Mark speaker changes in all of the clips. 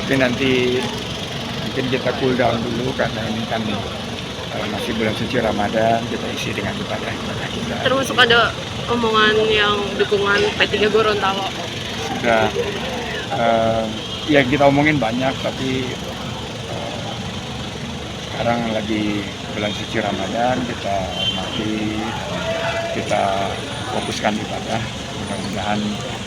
Speaker 1: Tapi nanti mungkin kita cool down dulu karena ini kan masih bulan suci Ramadan, kita isi dengan ibadah kita.
Speaker 2: Termasuk ada omongan yang dukungan P3 Gorontalo.
Speaker 1: Sudah yang kita omongin banyak, tapi sekarang lagi bulan suci Ramadan, kita hormati, kita fokuskan ibadah. Mudah-mudahan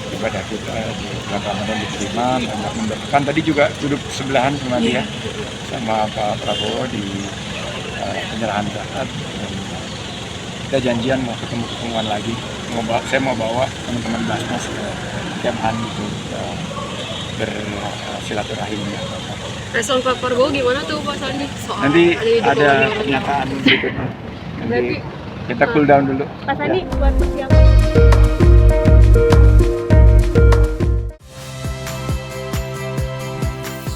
Speaker 1: ibadah kita di bulan Ramadan diterima, banyak memberkahan. Tadi juga duduk sebelahan sama dia, sama Pak Prabowo di penyerahan zakat. Kita janjian mau ketemuan lagi. Saya mau bawa teman-teman Basnas ke Kemhan gitu, bersilaturahim.
Speaker 2: Respon Pak Prabowo gimana tuh Pak Sandi? Soal
Speaker 1: Nanti ada
Speaker 2: dukungan
Speaker 1: pernyataan berikutnya. Nanti
Speaker 2: Berarti,
Speaker 1: kita cool down dulu.
Speaker 2: Pak Sandi
Speaker 1: Ya.
Speaker 2: buat persiapan.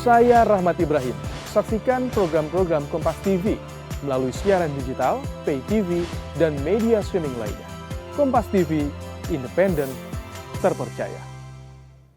Speaker 3: Saya Rahmat Ibrahim. Saksikan program-program Kompas TV melalui siaran digital, pay TV, dan media streaming lainnya. Kompas TV, independen, terpercaya.